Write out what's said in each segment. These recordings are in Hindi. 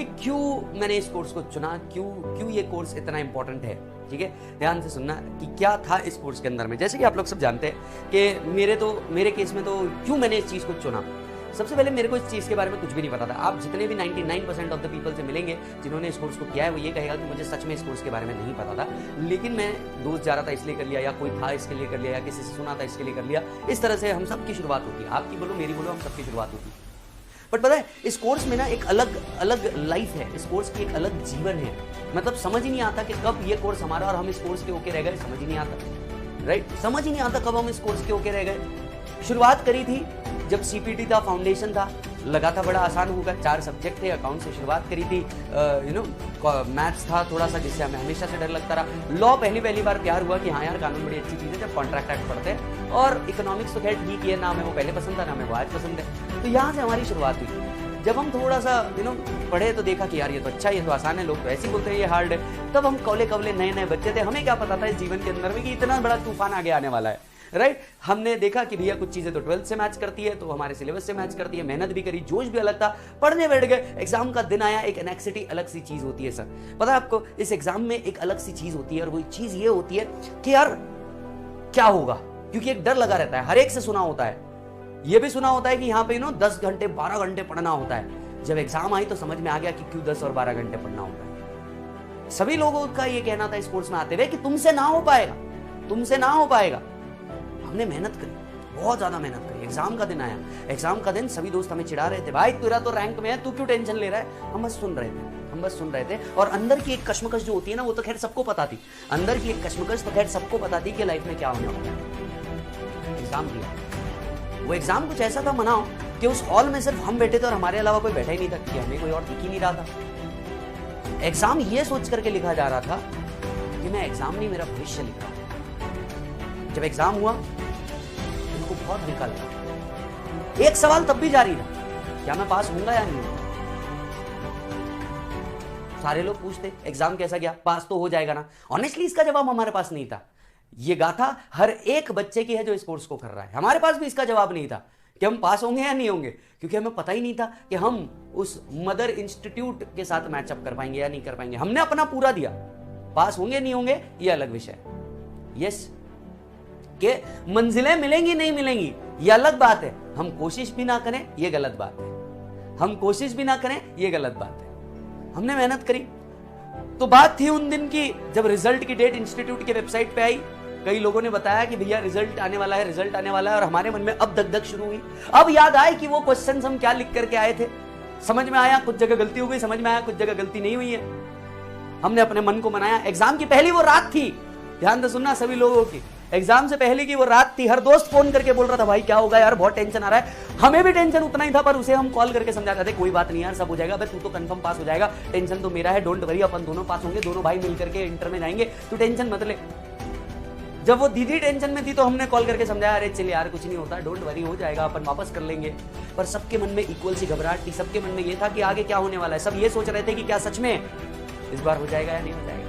कि क्यों मैंने इस कोर्स को चुना, क्यों ये कोर्स इतना इंपॉर्टेंट है। ठीक है, ध्यान से सुनना कि क्या था इस कोर्स के अंदर में। जैसे कि आप लोग सब जानते हैं कि मेरे केस में तो क्यों मैंने इस चीज़ को चुना। सबसे पहले मेरे को इस चीज़ के बारे में कुछ भी नहीं पता था। आप जितने भी 99% ऑफ द पीपल से मिलेंगे जिन्होंने इस कोर्स को किया है, वो ये कहेगा कि मुझे सच में इस कोर्स के बारे में नहीं पता था, लेकिन मैं दोस्त जा रहा था इसलिए कर लिया, या कोई था इसके लिए कर लिया, या किसी से सुना था इसके लिए कर लिया। इस तरह से हम सबकी शुरुआत होती है। आपकी बोलो, मेरी बोलो, हम सबकी शुरुआत होती है। बट पता है इस कोर्स में ना एक अलग लाइफ है, इस कोर्स की एक अलग जीवन है। मतलब समझ ही नहीं आता कि कब ये कोर्स हमारा और हम इस कोर्स के होके रह गए, समझ ही नहीं आता। राइट, समझ ही नहीं आता कब हम इस कोर्स के होके रह गए। शुरुआत करी थी जब सीपीटी था, फाउंडेशन था, लगा था बड़ा आसान होगा। 4 सब्जेक्ट थे, अकाउंट से शुरुआत करी थी, मैथ्स था थोड़ा सा जिससे हमें हमेशा से डर लगता रहा। लॉ पहली बार प्यार हुआ कि हाँ यार कानून बड़ी अच्छी चीज़ है जब कॉन्ट्रैक्ट एक्ट पढ़ते हैं। और इकोनॉमिक्स तो खैर ठीक है, ना हमें वो पहले पसंद था ना हमें वो आज पसंद है। तो यहाँ से हमारी शुरुआत हुई। जब हम थोड़ा सा पढ़े तो देखा कि यार ये तो अच्छा है, ये तो आसान है, लोग तो ऐसे ही बोलते हैं ये हार्ड है। तब हम कवले नए बच्चे थे, हमें क्या पता था इस जीवन के अंदर में कि इतना बड़ा तूफान आगे आने वाला है। राइट, हमने देखा कि भैया कुछ चीजें तो 12th से मैच करती है, तो हमारे सिलेबस से मैच करती है। मेहनत भी करी, जोश भी अलग था, पढ़ने बैठ गए। एग्जाम का दिन आया, एक एनेक्सिटी अलग सी चीज होती है। सर पता है आपको, इस एग्जाम में एक अलग सी चीज होती है, और वो चीज ये होती है कि यार क्या होगा, क्योंकि एक डर लगा रहता है। हर एक से सुना होता है, ये भी सुना होता है कि यहाँ पे 10 घंटे 12 घंटे पढ़ना होता है। जब एग्जाम आई तो समझ में आ गया कि क्यों 10 और 12 घंटे पढ़ना होता है। सभी लोगों का ये कहना था इस कोर्स में आते हुए कि तुमसे ना हो पाएगा, तुमसे ना हो पाएगा। हमने मेहनत करी, बहुत ज्यादा मेहनत करी। एग्जाम का दिन आया, एग्जाम का दिन सभी दोस्त हमें चिढ़ा रहे थे, भाई तेरा तो रैंक में है, तू क्यों टेंशन ले रहा है। हम बस सुन रहे थे। और अंदर की एक कश्मकश जो होती है ना, वो तो खैर सबको पता थी। अंदर की एक कश्मकश तो खैर सबको पता थी कि लाइफ में क्या होने वाला है। एग्जाम दिया, वो एग्जाम कुछ ऐसा था मनाओ कि उस हॉल में सिर्फ हम बैठे थे और हमारे अलावा कोई बैठा ही नहीं था, कि हमें कोई और दिख ही नहीं रहा था। एग्जाम ये सोच करके लिखा जा रहा था कि मैं एग्जाम नहीं, मेरा भविष्य लिख रहा हूं। जब एग्जाम हुआ उनको बहुत हल्का लगा। एक सवाल तब भी जारी रहा, क्या मैं पास होऊंगा या नहीं। सारे लोग पूछते एग्जाम कैसा गया, पास तो हो जाएगा ना। ऑनेस्टली इसका जवाब हमारे पास नहीं था। ये गाथा हर एक बच्चे की है जो इस कोर्स को कर रहा है। हमारे पास भी इसका जवाब नहीं था कि हम पास होंगे या नहीं होंगे, क्योंकि हमें पता ही नहीं था कि हम उस मदर इंस्टीट्यूट के साथ मैचअप कर पाएंगे या नहीं कर पाएंगे। हमने अपना पूरा दिया, पास होंगे नहीं होंगे ये अलग विषय। यस, कि मंजिलें मिलेंगी नहीं मिलेंगी ये अलग बात है, हम कोशिश भी ना करें ये गलत बात है। हम कोशिश भी ना करें ये गलत बात है। हमने मेहनत करी। तो बात थी उन दिन की जब रिजल्ट की डेट इंस्टीट्यूट के वेबसाइट पे आई। कई लोगों ने बताया कि भैया रिजल्ट आने वाला है, रिजल्ट आने वाला है, और हमारे मन में अब धक-धक शुरू हुई। अब याद आए कि वो क्वेश्चंस हम क्या लिख करके आए थे। समझ में आया कुछ जगह गलती हो गई, समझ में आया कुछ जगह गलती नहीं हुई है। हमने अपने मन को मनाया। एग्जाम की पहली वो रात थी, ध्यान से सुनना सभी लोगों की, एग्जाम से पहले की वो रात थी। हर दोस्त फोन करके बोल रहा था भाई क्या होगा यार, बहुत टेंशन आ रहा है। हमें भी टेंशन उतना ही था, पर उसे हम कॉल करके समझाते थे कोई बात नहीं यार, सब हो जाएगा, तू तो कंफर्म पास हो जाएगा, टेंशन तो मेरा है, डोंट वरी, अपन दोनों पास होंगे, दोनों भाई मिलकर के इंटर में जाएंगे, तू टेंशन मत ले। जब वो दीदी टेंशन में थी तो हमने कॉल करके समझाया, अरे चल यार कुछ नहीं होता, डोंट वरी, हो जाएगा, अपन वापस कर लेंगे। पर सबके मन में इक्वल सी घबराहट थी। सबके मन में ये था कि आगे क्या होने वाला है। सब ये सोच रहे थे कि क्या सच में इस बार हो जाएगा या नहीं हो जाएगा।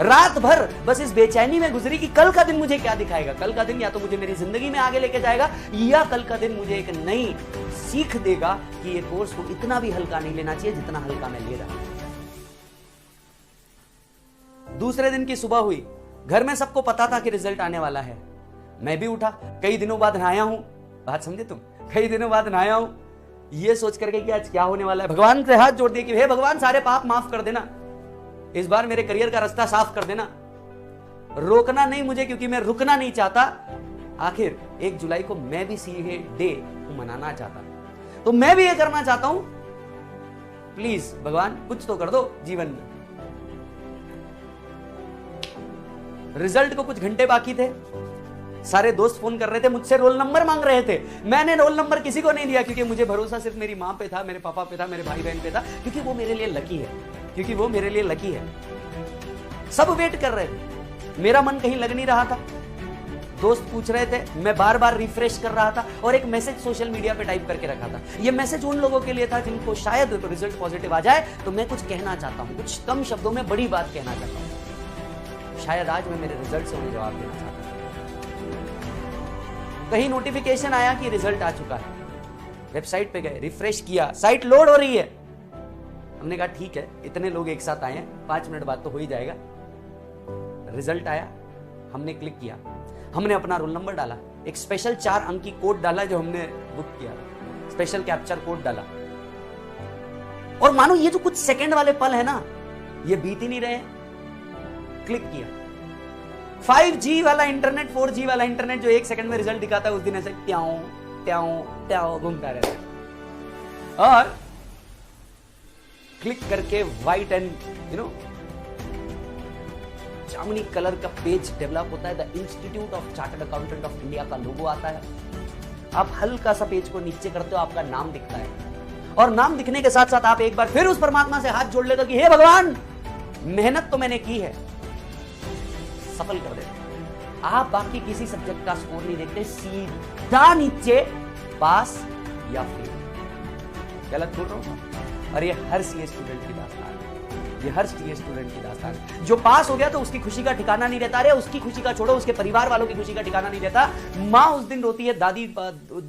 रात भर बस इस बेचैनी में गुजरी कि कल का दिन मुझे क्या दिखाएगा। कल का दिन या तो मुझे मेरी जिंदगी में आगे लेके जाएगा, या कल का दिन मुझे एक नई सीख देगा कि ये कोर्स को इतना भी हल्का नहीं लेना चाहिए जितना हल्का मैं ले रहा हूं। दूसरे दिन की सुबह हुई, घर में सबको पता था कि रिजल्ट आने वाला है। मैं भी उठा, कई दिनों बाद नहाया हूं, बात समझे तुम, कई दिनों बाद नहाया हूं, ये सोच करके कि आज क्या होने वाला है। भगवान से हाथ जोड़ दिए कि हे भगवान सारे पाप माफ कर देना, इस बार मेरे करियर का रास्ता साफ कर देना, रोकना नहीं मुझे, क्योंकि मैं रुकना नहीं चाहता। आखिर 1 जुलाई को मैं भी सीए डे मनाना चाहता, तो मैं भी ये करना चाहता हूं। प्लीज भगवान कुछ तो कर दो जीवन में। रिजल्ट को कुछ घंटे बाकी थे, सारे दोस्त फोन कर रहे थे, मुझसे रोल नंबर मांग रहे थे। मैंने रोल नंबर किसी को नहीं दिया, क्योंकि मुझे भरोसा सिर्फ मेरी मां पे था, मेरे पापा पे था, मेरे भाई बहन पे था, क्योंकि वो मेरे लिए लकी है, क्योंकि वो मेरे लिए लकी है। सब वेट कर रहे थे, मेरा मन कहीं लग नहीं रहा था। दोस्त पूछ रहे थे, मैं बार बार रिफ्रेश कर रहा था, और एक मैसेज सोशल मीडिया पे टाइप करके रखा था। ये मैसेज उन लोगों के लिए था जिनको शायद रिजल्ट पॉजिटिव आ जाए तो मैं कुछ कहना चाहता हूं, कुछ कम शब्दों में बड़ी बात कहना चाहता हूं। शायद आज मैं मेरे रिजल्ट से उन्हें जवाब देना चाहता हूं। कहीं नोटिफिकेशन आया कि रिजल्ट आ चुका है, वेबसाइट पे गए, रिफ्रेश किया, साइट लोड हो रही है, हमने कहा ठीक है, इतने लोग एक साथ आए हैं, 5 मिनट बाद तो हो ही जाएगा। रिजल्ट आया, हमने क्लिक किया, हमने अपना रोल नंबर डाला, एक स्पेशल 4 अंक की कोड डाला जो हमने बुक किया, स्पेशल कैप्चर कोड डाला, और मानो ये जो कुछ सेकंड वाले पल है ना, ये बीत ही नहीं रहे। क्लिक किया, 5G वाला इंटरनेट, 4G वाला इंटरनेट जो 1 सेकंड में रिजल्ट दिखाता है, उस दिन ऐसे ट्याओ ट्याओ ट्याओ घूमता रहता है। और क्लिक करके व्हाइट एंड जामुनी कलर का पेज डेवलप होता है, the institute of chartered accountant of India का लोगो आता है। आप हल्का सा पेज को नीचे करते हो, आपका नाम दिखता है, और नाम दिखने के साथ साथ आप एक बार फिर उस परमात्मा से हाथ जोड़ लेते हो कि हे भगवान, मेहनत तो मैंने की है, सफल कर देते। आप बाकी किसी सब्जेक्ट का स्कोर नहीं देखते, सीधा नीचे पास या फेल। गलत बोल रहा हूं? और ये हर सीए स्टूडेंट की दास्तान है, ये हर सीए स्टूडेंट की दास्तान है। जो पास हो गया तो उसकी खुशी का ठिकाना नहीं रहता। अरे उसकी खुशी का छोड़ो, उसके परिवार वालों की खुशी का ठिकाना नहीं रहता। माँ उस दिन रोती है, दादी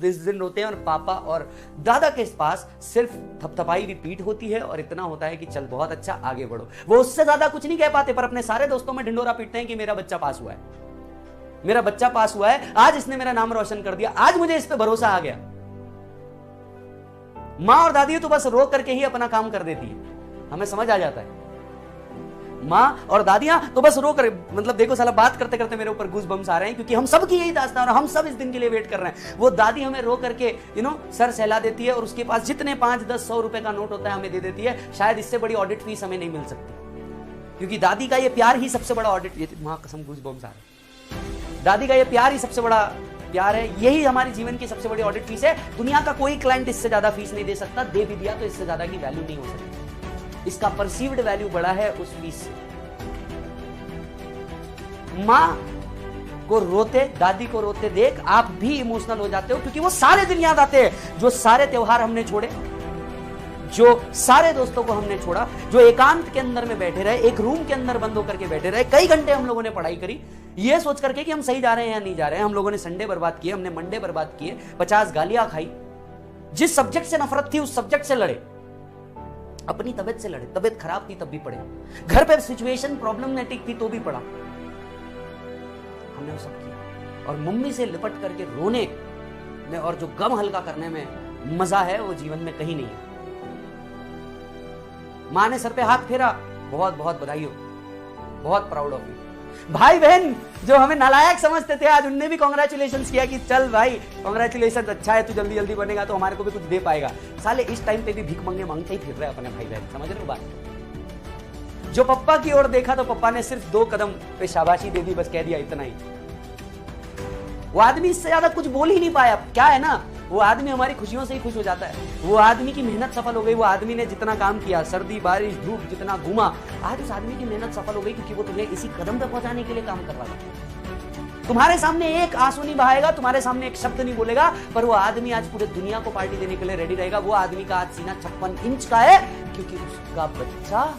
इस दिन रोते हैं, और पापा और दादा के पास सिर्फ थपथपाई हुई पीठ होती है और इतना होता है कि चल बहुत अच्छा, आगे बढ़ो। वो उससे ज्यादा कुछ नहीं कह पाते, पर अपने सारे दोस्तों में ढिंडोरा पीटते हैं कि मेरा बच्चा पास हुआ है, मेरा बच्चा पास हुआ है, आज इसने मेरा नाम रोशन कर दिया, आज मुझे इस पे भरोसा आ गया। मां और दादी तो बस रो करके ही अपना काम कर देती है, हमें समझ आ जाता है। मां और दादियां तो बस रो कर, मतलब देखो साला बात करते करते मेरे ऊपर गूज़ बम्स आ रहे हैं, क्योंकि हम सब की यही दास्तान है, हम सब इस दिन के लिए वेट कर रहे हैं। वो दादी हमें रो करके सर सहला देती है, और उसके पास जितने 5, 10, 100 रुपए का नोट होता है हमें दे देती है। शायद इससे बड़ी ऑडिट फीस हमें नहीं मिल सकती, क्योंकि दादी का ये प्यार ही सबसे बड़ा ऑडिट, ये मां कसम गूज़ बम्स आ रहे हैं, दादी का ये प्यार ही सबसे बड़ा प्यार है, यही हमारी जीवन की सबसे बड़ी ऑडिट फीस है। दुनिया का कोई क्लाइंट इससे ज्यादा फीस नहीं दे सकता, दे भी दिया तो इससे ज्यादा की वैल्यू नहीं हो सकती। इसका परसीव्ड वैल्यू बड़ा है उस फीस से। मां को रोते, दादी को रोते देख आप भी इमोशनल हो जाते हो, क्योंकि वो सारे दिन याद आते हैं, जो सारे त्योहार हमने छोड़े, जो सारे दोस्तों को हमने छोड़ा, जो एकांत के अंदर में बैठे रहे, एक रूम के अंदर बंद होकर के बैठे रहे, कई घंटे हम लोगों ने पढ़ाई करी ये सोच करके कि हम सही जा रहे हैं या नहीं जा रहे हैं। हम लोगों ने संडे बर्बाद किए, हमने मंडे बर्बाद किए, 50 गालियां खाई, जिस सब्जेक्ट से नफरत थी उस सब्जेक्ट से लड़े, अपनी तबियत से लड़े, तबियत खराब थी तब भी पढ़े, घर पे सिचुएशन प्रॉब्लमेटिक थी तो भी पढ़ा, हमने वो सब किया। और मम्मी से लिपट करके रोने में और जो गम हल्का करने में मजा है वो जीवन में कहीं नहीं है। मां ने सर पे हाथ फेरा, बहुत बहुत बधाई हो, बहुत प्राउड ऑफ यू। भाई बहन जो हमें नालायक समझते थे, आज उनने भी कांग्रेचुलेशंस किया कि चल भाई कांग्रेचुलेशंस, अच्छा है तू जल्दी जल्दी बनेगा तो हमारे को भी कुछ दे पाएगा। साले इस टाइम पे भी भीख मांगते ही फिर रहे अपने भाई बहन, समझ रहे हो बात? जो पप्पा की ओर देखा तो पप्पा ने सिर्फ 2 कदम पे शाबाशी दे दी, बस कह दिया इतना ही। वो आदमी इससे ज्यादा कुछ बोल ही नहीं पाया। क्या है ना, वो आदमी हमारी खुशियों से ही खुश हो जाता है। वो आदमी की मेहनत सफल हो गई, वो आदमी ने जितना काम किया, सर्दी बारिश धूप जितना घूमा, आज उस आदमी की मेहनत सफल हो गई, क्योंकि वो तुम्हें इसी कदम तक पहुंचाने के लिए काम कर रहा था। तुम्हारे सामने एक आंसू नहीं बहाएगा, तुम्हारे सामने एक शब्द नहीं बोलेगा, पर वो आदमी आज पूरे दुनिया को पार्टी देने के लिए रेडी रहेगा। वो आदमी का आज सीना 56 इंच का है, क्योंकि उसका बच्चा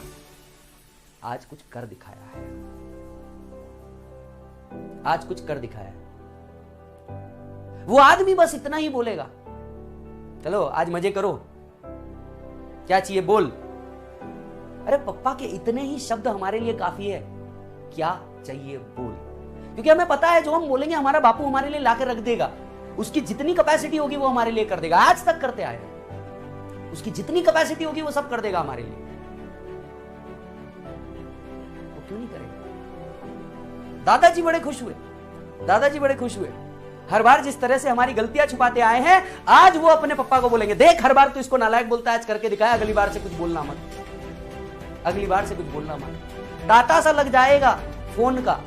आज कुछ कर दिखाया है, आज कुछ कर दिखाया है। वो आदमी बस इतना ही बोलेगा, चलो आज मजे करो, क्या चाहिए बोल। अरे पप्पा के इतने ही शब्द हमारे लिए काफी है, क्या चाहिए बोल। क्योंकि हमें पता है जो हम बोलेंगे हमारा बापू हमारे लिए लाकर रख देगा, उसकी जितनी कैपेसिटी होगी वो हमारे लिए कर देगा। आज तक करते आए, उसकी जितनी कैपेसिटी होगी वो सब कर देगा हमारे लिए, वो क्यों नहीं करेगा। दादाजी बड़े खुश हुए, दादाजी बड़े खुश हुए। हर बार जिस तरह से हमारी गलतियां छुपाते आए हैं, आज वो अपने पप्पा को बोलेंगे, देख हर बार तू इसको नालायक बोलता है, आज करके दिखाया, अगली बार से कुछ बोलना मत, अगली बार से कुछ बोलना मत। डाटा सा लग जाएगा फोन का,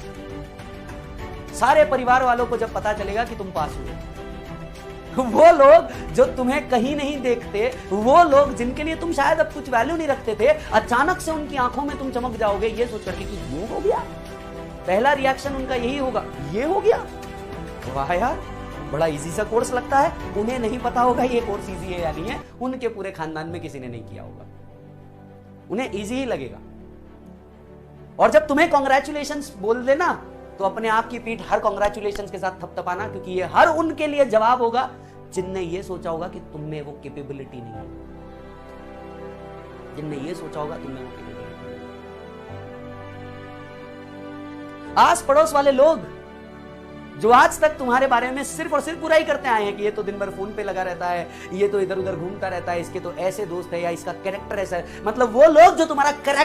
सारे परिवार वालों को जब पता चलेगा कि तुम पास हुए। वो लोग जो तुम्हें कहीं नहीं देखते, वो लोग जिनके लिए तुम शायद अब कुछ वैल्यू नहीं रखते थे, अचानक से उनकी आंखों में तुम चमक जाओगे, ये सोच करके कि ये हो गया। पहला रिएक्शन उनका यही होगा, ये हो गया, वाह यार बड़ा इजी सा कोर्स लगता है। उन्हें नहीं पता होगा ये कोर्स इजी है या नहीं है, उनके पूरे खानदान में किसी ने नहीं किया होगा, उन्हें इजी ही लगेगा। और जब तुम्हें कांग्रेचुलेशंस बोल देना तो अपने आप की पीठ हर कांग्रेचुलेशंस के साथ थपथपाना, क्योंकि ये हर उनके लिए जवाब होगा जिनने ये सोचा होगा कि तुम में वो कैपेबिलिटी नहीं है। जिनने ये सोचा होगा तुमने वो किया। आस पड़ोस वाले लोग जो आज तक तुम्हारे बारे में सिर्फ और सिर्फ बुराई करते आए हैं कि ये तो दिन भर फोन पे लगा रहता है, ये तो इधर उधर घूमता रहता है, इसके तो ऐसे दोस्त है या इसका कैरेक्टर ऐसा है, मतलब वो लोग जो तुम्हारा कैरेक्टर